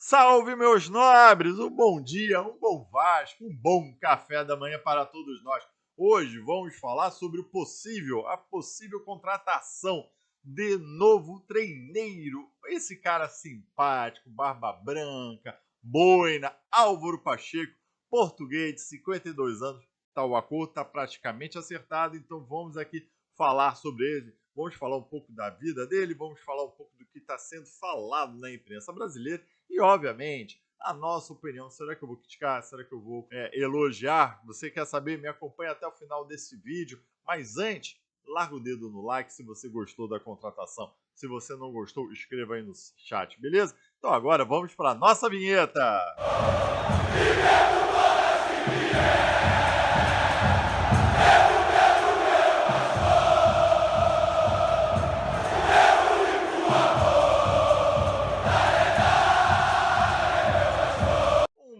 Salve, meus nobres! Um bom dia, um bom Vasco, um bom café da manhã para todos nós. Hoje vamos falar sobre a possível contratação de novo treineiro. Esse cara simpático, barba branca, boina, Álvaro Pacheco, português de 52 anos. Tá, o acordo está praticamente acertado, então vamos aqui falar sobre ele. Vamos falar um pouco da vida dele, vamos falar um pouco do que está sendo falado na imprensa brasileira e, obviamente, a nossa opinião. Será que eu vou criticar? Será que eu vou elogiar? Você quer saber? Me acompanha até o final desse vídeo. Mas antes, larga o dedo no like se você gostou da contratação. Se você não gostou, escreva aí no chat, beleza? Então agora vamos para a nossa vinheta.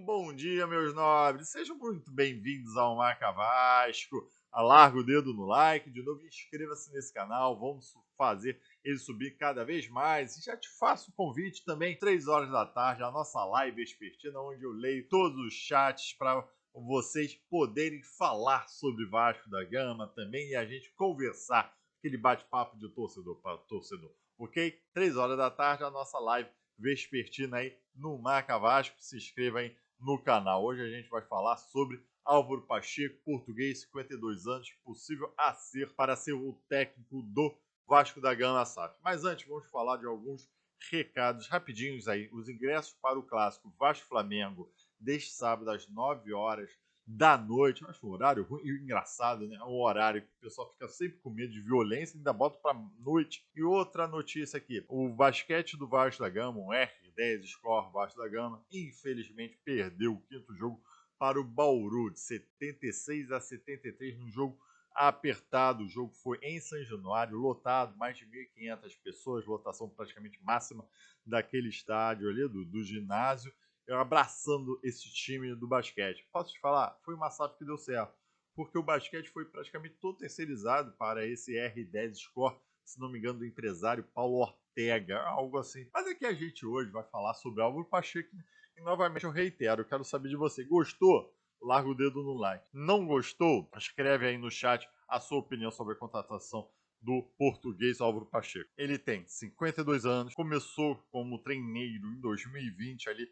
Bom dia, meus nobres. Sejam muito bem-vindos ao Marca Vasco. Alarga o dedo no like, de novo inscreva-se nesse canal. Vamos fazer ele subir cada vez mais. E já te faço o convite também, 3 horas da tarde, a nossa live vespertina, onde eu leio todos os chats para vocês poderem falar sobre Vasco da Gama também e a gente conversar, aquele bate-papo de torcedor para torcedor, ok? 3 horas da tarde, a nossa live vespertina aí no Marca Vasco. Se inscreva aí no canal. Hoje a gente vai falar sobre Álvaro Pacheco, português, 52 anos, possível a ser para ser o técnico do Vasco da Gama SAF. Mas antes vamos falar de alguns recados rapidinhos aí. Os ingressos para o clássico Vasco-Flamengo deste sábado às 9 horas da noite. Eu acho um horário ruim e engraçado, né? Um horário que o pessoal fica sempre com medo de violência, ainda bota para noite. E outra notícia aqui: o basquete do Vasco da Gama, um R10 Score Vasco da Gama, infelizmente perdeu o quinto jogo para o Bauru, de 76-73, num jogo apertado. O jogo foi em São Januário, lotado, mais de 1.500 pessoas, lotação praticamente máxima daquele estádio ali, do ginásio, abraçando esse time do basquete. Posso te falar? Foi uma SAF que deu certo, porque o basquete foi praticamente todo terceirizado para esse R10 Score, se não me engano, do empresário Paulo Ortega, algo assim. Mas é que a gente hoje vai falar sobre Álvaro Pacheco e novamente eu reitero, eu quero saber de você. Gostou? Larga o dedo no like. Não gostou? Escreve aí no chat a sua opinião sobre a contratação do português Álvaro Pacheco. Ele tem 52 anos, começou como treineiro em 2020 ali,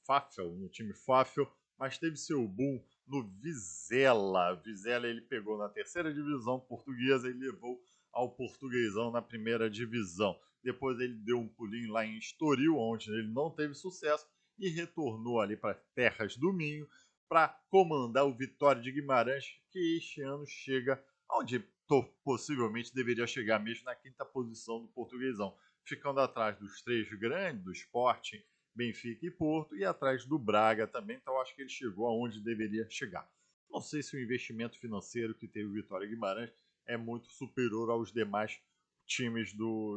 Fafel, no time Fafel, mas teve seu boom no Vizela. Vizela ele pegou na terceira divisão portuguesa e levou ao Portuguesão na primeira divisão. Depois ele deu um pulinho lá em Estoril, onde ele não teve sucesso, e retornou ali para Terras do Minho para comandar o Vitória de Guimarães, que este ano chega onde possivelmente deveria chegar mesmo, na quinta posição do Portuguesão, ficando atrás dos três grandes, do Sporting, Benfica e Porto, e atrás do Braga também. Então acho que ele chegou aonde deveria chegar. Não sei se o investimento financeiro que teve o Vitória Guimarães é muito superior aos demais times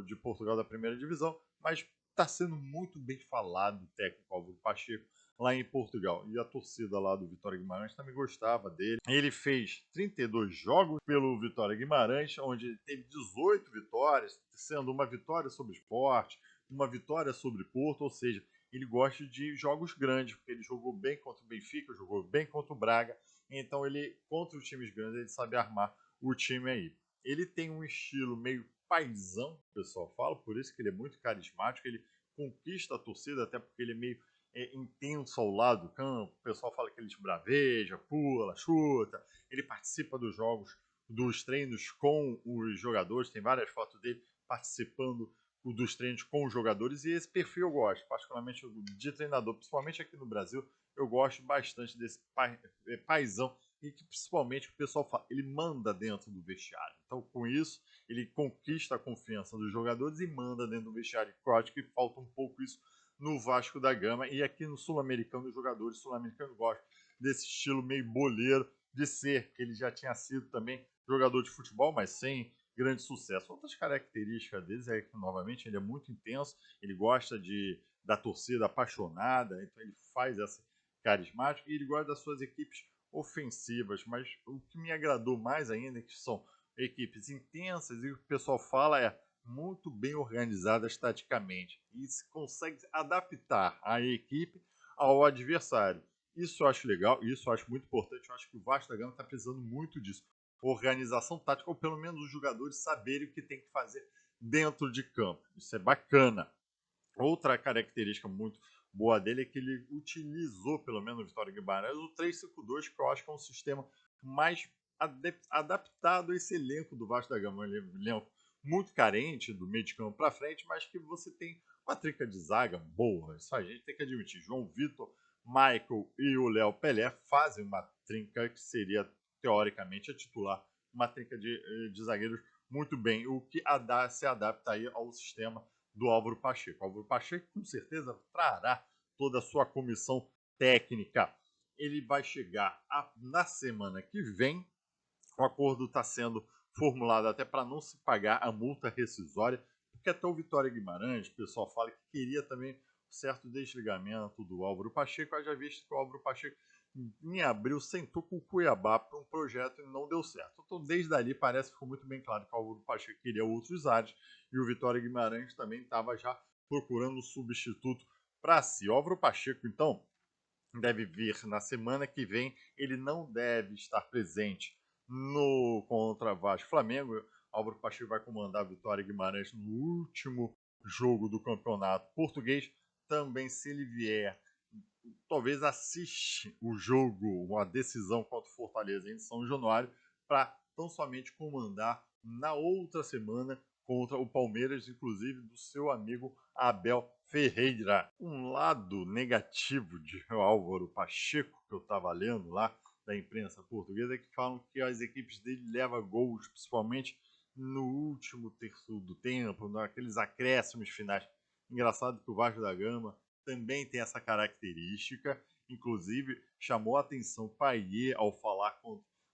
de Portugal da primeira divisão, mas está sendo muito bem falado o técnico Álvaro Pacheco lá em Portugal. E a torcida lá do Vitória Guimarães também gostava dele. Ele fez 32 jogos pelo Vitória Guimarães, onde ele teve 18 vitórias, sendo uma vitória sobre o Sport, uma vitória sobre Porto, ou seja, ele gosta de jogos grandes, porque ele jogou bem contra o Benfica, jogou bem contra o Braga, então ele, contra os times grandes, ele sabe armar o time aí. Ele tem um estilo meio paizão, o pessoal fala, por isso que ele é muito carismático, ele conquista a torcida, até porque ele é meio intenso ao lado do campo. O pessoal fala que ele esbraveja, pula, chuta. Ele participa dos jogos, dos treinos com os jogadores. Tem várias fotos dele participando dos treinos com os jogadores. E esse perfil eu gosto, particularmente de treinador, principalmente aqui no Brasil. Eu gosto bastante desse paizão e que principalmente o pessoal fala, ele manda dentro do vestiário. Então, com isso, ele conquista a confiança dos jogadores e manda dentro do vestiário. Eu acho que falta um pouco isso no Vasco da Gama, e aqui no Sul-Americano, os jogadores sul-americanos gostam desse estilo meio boleiro de ser, que ele já tinha sido também jogador de futebol, mas sem grande sucesso. Outras características deles é que, novamente, ele é muito intenso, ele gosta da torcida apaixonada, então ele faz essa carismática, e ele gosta das suas equipes ofensivas, mas o que me agradou mais ainda é que são equipes intensas, e o que o pessoal fala é muito bem organizadas taticamente e se consegue adaptar a equipe ao adversário. Isso eu acho legal, isso eu acho muito importante. Eu acho que o Vasco da Gama está precisando muito disso. Organização tática, ou pelo menos os jogadores saberem o que tem que fazer dentro de campo. Isso é bacana. Outra característica muito boa dele é que ele utilizou, pelo menos no Vitória Guimarães, o 3-5-2, que eu acho que é um sistema mais adaptado a esse elenco do Vasco da Gama. Um elenco muito carente do meio de campo para frente, mas que você tem uma trinca de zaga boa. Isso a gente tem que admitir. João Vitor, Michael e o Léo Pelé fazem uma trinca que seria, teoricamente, a titular. Uma trinca de zagueiros muito bem, o que se adapta aí ao sistema do Álvaro Pacheco. O Álvaro Pacheco, com certeza, trará toda a sua comissão técnica. Ele vai chegar na semana que vem. O acordo está sendo formulado até para não se pagar a multa rescisória, porque até o Vitória Guimarães, o pessoal fala que queria também um certo desligamento do Álvaro Pacheco. Eu já visto que o Álvaro Pacheco, em abril, sentou com o Cuiabá para um projeto e não deu certo. Então, desde ali, parece que ficou muito bem claro que o Álvaro Pacheco queria outros ares e o Vitória Guimarães também estava já procurando um substituto para si. O Álvaro Pacheco, então, deve vir na semana que vem. Ele não deve estar presente no contra Vasco Flamengo. Álvaro Pacheco vai comandar a Vitória Guimarães no último jogo do campeonato português. Também, se ele vier, talvez assiste o jogo, uma decisão contra o Fortaleza em São Januário, para tão somente comandar na outra semana contra o Palmeiras, inclusive do seu amigo Abel Ferreira. Um lado negativo de Álvaro Pacheco, que eu estava lendo lá da imprensa portuguesa, é que falam que as equipes dele levam gols, principalmente no último terço do tempo, naqueles acréscimos finais. Engraçado que o Vasco da Gama também tem essa característica. Inclusive, chamou a atenção Payet ao falar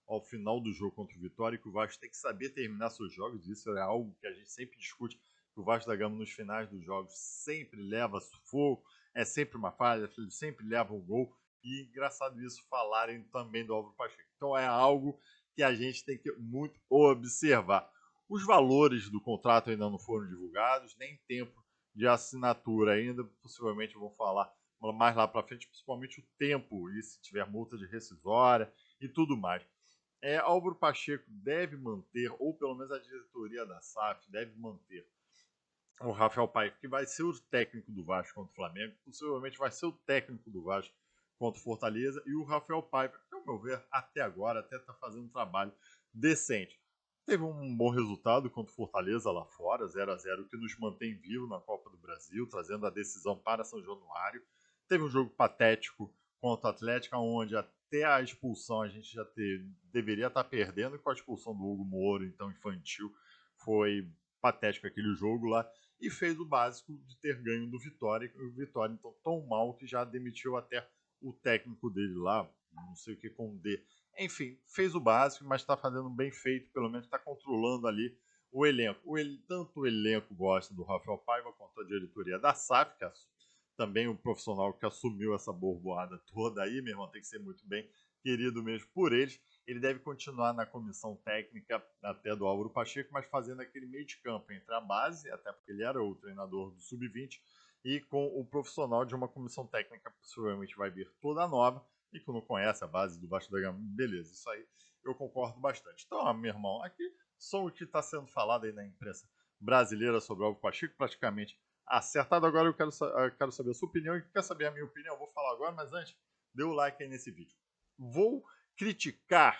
ao final do jogo contra o Vitória que o Vasco tem que saber terminar seus jogos. Isso é algo que a gente sempre discute, que o Vasco da Gama nos finais dos jogos sempre leva sufoco, é sempre uma falha, sempre leva um gol. E engraçado isso falarem também do Álvaro Pacheco. Então é algo que a gente tem que muito observar. Os valores do contrato ainda não foram divulgados, nem tempo de assinatura ainda, possivelmente vão falar mais lá para frente, principalmente o tempo e se tiver multa de rescisória e tudo mais. Álvaro Pacheco deve manter, ou pelo menos a diretoria da SAF deve manter o Rafael Paiva, que vai ser o técnico do Vasco contra o Flamengo, possivelmente vai ser o técnico do Vasco contra o Fortaleza, e o Rafael Paiva, que, ao meu ver, até agora, até está fazendo um trabalho decente. Teve um bom resultado contra o Fortaleza lá fora, 0-0, que nos mantém vivo na Copa do Brasil, trazendo a decisão para São Januário. Teve um jogo patético contra o Atlético, onde até a expulsão a gente deveria estar perdendo, com a expulsão do Hugo Moura, então infantil. Foi patético aquele jogo lá, e fez o básico de ter ganho do Vitória. O Vitória, então, tão mal que já demitiu até o técnico dele lá, não sei o que com o D. Enfim, fez o básico, mas está fazendo bem feito, pelo menos está controlando ali o elenco. Tanto o elenco gosta do Rafael Paiva quanto a diretoria da SAF, que é também o profissional que assumiu essa borboada toda aí, meu irmão, tem que ser muito bem querido mesmo por eles. Ele deve continuar na comissão técnica até do Álvaro Pacheco, mas fazendo aquele meio de campo entre a base, até porque ele era o treinador do Sub-20, e com o profissional de uma comissão técnica, possivelmente vai vir toda nova, e que não conhece a base do Vasco da Gama, beleza, isso aí eu concordo bastante. Então, meu irmão, aqui só o que está sendo falado aí na imprensa brasileira sobre o Álvaro Pacheco, praticamente acertado. Agora eu quero saber a sua opinião, e quer saber a minha opinião, eu vou falar agora, mas antes, dê o like aí nesse vídeo. Vou criticar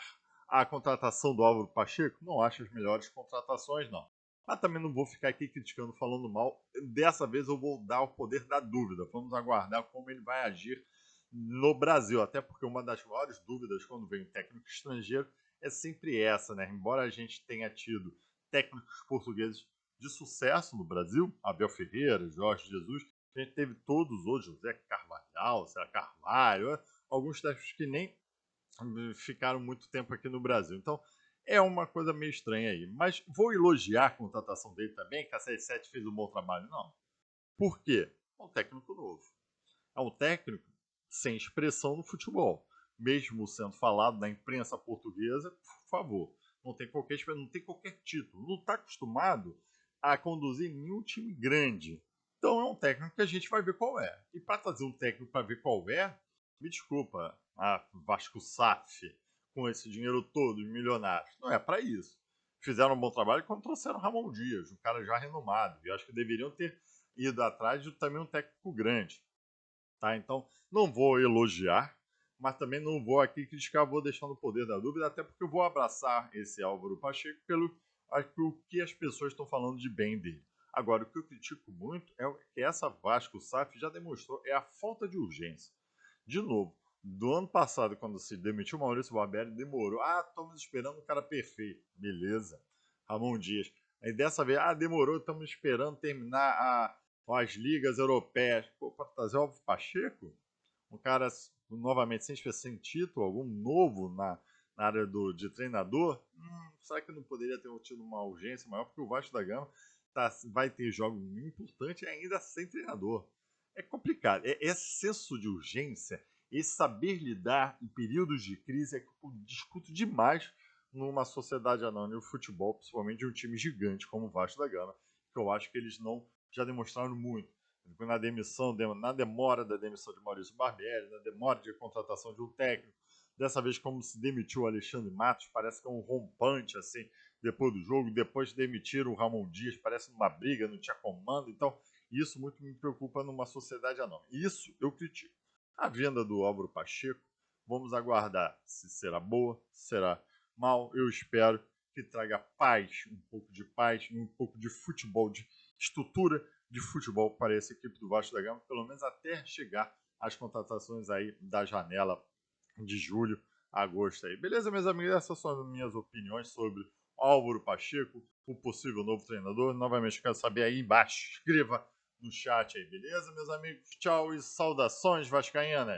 a contratação do Álvaro Pacheco? Não acho as melhores contratações, não. Mas também não vou ficar aqui criticando, falando mal. Dessa vez eu vou dar o poder da dúvida. Vamos aguardar como ele vai agir no Brasil. Até porque uma das maiores dúvidas quando vem um técnico estrangeiro é sempre essa, né? Embora a gente tenha tido técnicos portugueses de sucesso no Brasil, Abel Ferreira, Jorge Jesus, a gente teve todos os outros, José Carvalhal, Serra Carvalho, alguns técnicos que nem ficaram muito tempo aqui no Brasil. Então, é uma coisa meio estranha aí. Mas vou elogiar a contratação dele também, que a C7 fez um bom trabalho. Não. Por quê? É um técnico novo. É um técnico sem expressão no futebol. Mesmo sendo falado na imprensa portuguesa, por favor. Não tem qualquer título. Não está acostumado a conduzir nenhum time grande. Então é um técnico que a gente vai ver qual é. E para trazer um técnico para ver qual é, me desculpa, a Vasco SAF, com esse dinheiro todo, os milionários. Não é para isso. Fizeram um bom trabalho quando trouxeram Ramon Dias, um cara já renomado. E acho que deveriam ter ido atrás de também um técnico grande. Tá? Então, não vou elogiar, mas também não vou aqui criticar, vou deixar no poder da dúvida, até porque eu vou abraçar esse Álvaro Pacheco pelo o que as pessoas estão falando de bem dele. Agora, o que eu critico muito é que essa Vasco SAF já demonstrou é a falta de urgência. De novo, do ano passado, quando se demitiu o Maurício Barbieri, demorou. Ah, estamos esperando um cara perfeito. Beleza. Ramon Dias. Aí dessa vez, demorou, estamos esperando terminar as ligas europeias. Pô, para trazer o Álvaro Pacheco? Um cara, novamente, sem título algum, novo na área de treinador? Será que não poderia ter tido uma urgência maior? Porque o Vasco da Gama vai ter jogo importante ainda sem treinador. É complicado. É excesso de urgência e saber lidar em períodos de crise é que eu discuto demais numa sociedade anônima de futebol, principalmente de um time gigante como o Vasco da Gama, que eu acho que eles não já demonstraram muito. Na demora da demissão de Maurício Barbieri, na demora de contratação de um técnico, dessa vez como se demitiu o Alexandre Matos, parece que é um rompante assim, depois do jogo, depois de demitir o Ramon Dias, parece uma briga, não tinha comando, então isso muito me preocupa numa sociedade anônima. Isso eu critico. A venda do Álvaro Pacheco, vamos aguardar se será boa, se será mal, eu espero que traga paz, um pouco de paz, um pouco de futebol, de estrutura de futebol para essa equipe do Vasco da Gama, pelo menos até chegar às contratações aí da janela de julho a agosto aí. Beleza, meus amigos? Essas são as minhas opiniões sobre Álvaro Pacheco, o possível novo treinador. Novamente, quero saber aí embaixo. Escreva no chat aí, beleza, meus amigos? Tchau e saudações vascaínas!